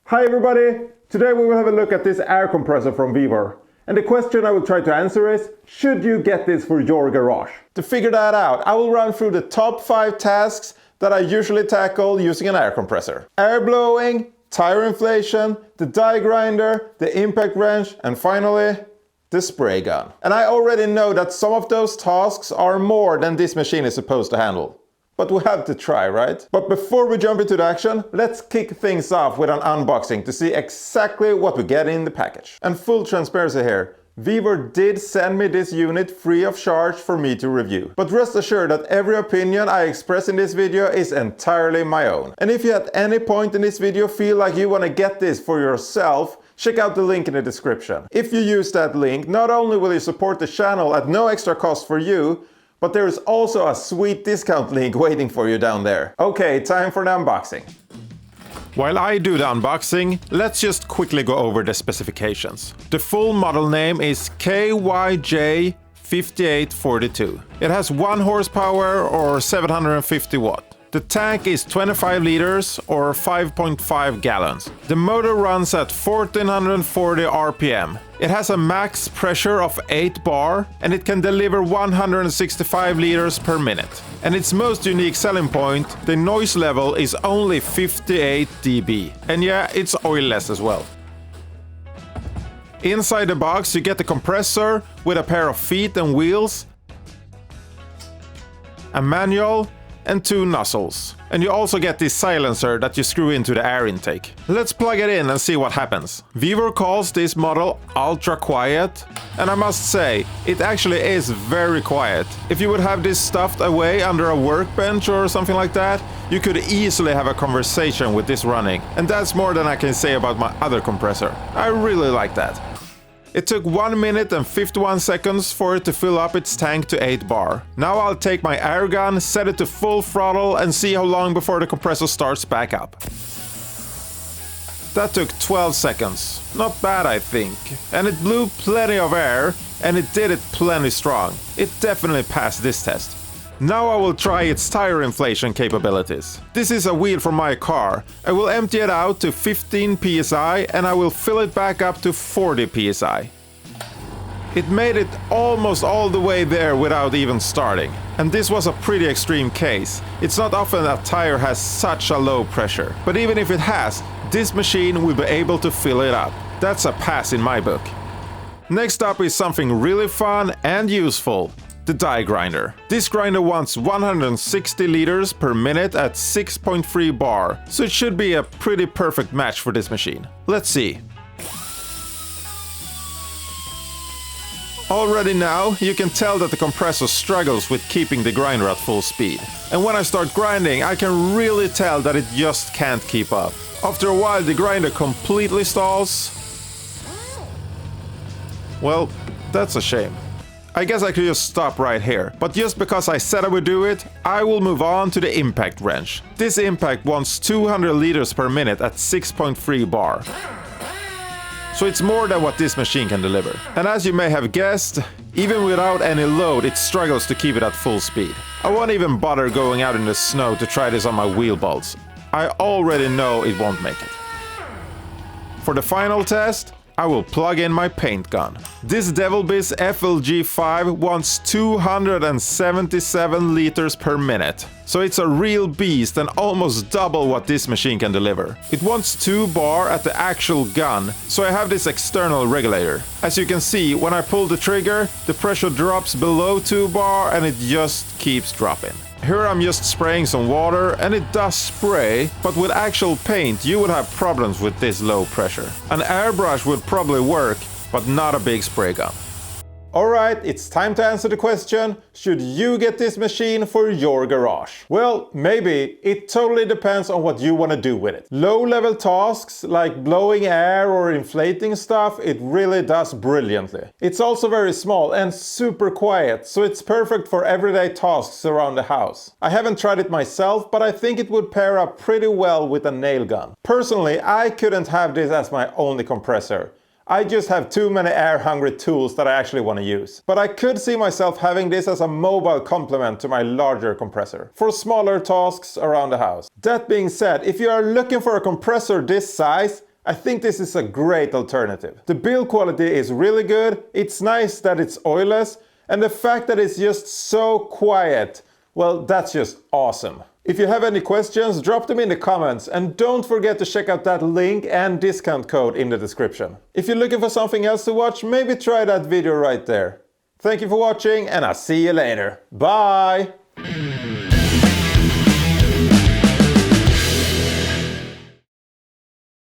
Hi everybody! Today we will have a look at this air compressor from Vevor. And the question I will try to answer is, should you get this for your garage? To figure that out, I will run through the top 5 tasks that I usually tackle using an air compressor. Air blowing, tire inflation, the die grinder, the impact wrench, and finally, the spray gun. And I already know that some of those tasks are more than this machine is supposed to handle. But we have to try, right? But before we jump into the action, let's kick things off with an unboxing to see exactly what we get in the package. And full transparency here, Vevor did send me this unit free of charge for me to review. But rest assured that every opinion I express in this video is entirely my own. And if you at any point in this video feel like you want to get this for yourself, check out the link in the description. If you use that link, not only will you support the channel at no extra cost for you, but there is also a sweet discount link waiting for you down there. Okay, time for the unboxing. While I do the unboxing, let's just quickly go over the specifications. The full model name is KYJ5842. It has 1 horsepower or 750 watt. The tank is 25 liters or 5.5 gallons. The motor runs at 1440 RPM. It has a max pressure of 8 bar and it can deliver 165 liters per minute. And its most unique selling point, the noise level is only 58 dB. And yeah, it's oilless as well. Inside the box you get the compressor with a pair of feet and wheels, a manual, and 2 nozzles. And you also get this silencer that you screw into the air intake. Let's plug it in and see what happens. Vevor calls this model ultra quiet, and I must say, it actually is very quiet. If you would have this stuffed away under a workbench or something like that, you could easily have a conversation with this running. And that's more than I can say about my other compressor. I really like that. It took 1 minute and 51 seconds for it to fill up its tank to 8 bar. Now I'll take my air gun, set it to full throttle and see how long before the compressor starts back up. That took 12 seconds. Not bad, I think. And it blew plenty of air, and it did it plenty strong. It definitely passed this test. Now I will try its tire inflation capabilities. This is a wheel from my car. I will empty it out to 15 psi and I will fill it back up to 40 psi. It made it almost all the way there without even starting. And this was a pretty extreme case. It's not often a tire has such a low pressure. But even if it has, this machine will be able to fill it up. That's a pass in my book. Next up is something really fun and useful. The die grinder. This grinder wants 160 liters per minute at 6.3 bar, so it should be a pretty perfect match for this machine. Let's see. Already now, you can tell that the compressor struggles with keeping the grinder at full speed. And when I start grinding, I can really tell that it just can't keep up. After a while, the grinder completely stalls. Well, that's a shame. I guess I could just stop right here, but just because I said I would do it, I will move on to the impact wrench. This impact wants 200 liters per minute at 6.3 bar. So it's more than what this machine can deliver. And as you may have guessed, even without any load, it struggles to keep it at full speed. I won't even bother going out in the snow to try this on my wheel bolts. I already know it won't make it. For the final test, I will plug in my paint gun. This Devilbiss FLG5 wants 277 liters per minute. So it's a real beast and almost double what this machine can deliver. It wants 2 bar at the actual gun, so I have this external regulator. As you can see, when I pull the trigger, the pressure drops below 2 bar and it just keeps dropping. Here I'm just spraying some water and it does spray, but with actual paint you would have problems with this low pressure. An airbrush would probably work, but not a big spray gun. Alright, it's time to answer the question, should you get this machine for your garage? Well, maybe. It totally depends on what you want to do with it. Low-level tasks like blowing air or inflating stuff, it really does brilliantly. It's also very small and super quiet, so it's perfect for everyday tasks around the house. I haven't tried it myself, but I think it would pair up pretty well with a nail gun. Personally, I couldn't have this as my only compressor. I just have too many air-hungry tools that I actually want to use. But I could see myself having this as a mobile complement to my larger compressor, for smaller tasks around the house. That being said, if you are looking for a compressor this size, I think this is a great alternative. The build quality is really good, it's nice that it's oilless, and the fact that it's just so quiet, well, that's just awesome. If you have any questions, drop them in the comments, and don't forget to check out that link and discount code in the description. If you're looking for something else to watch, maybe try that video right there. Thank you for watching, and I'll see you later. Bye!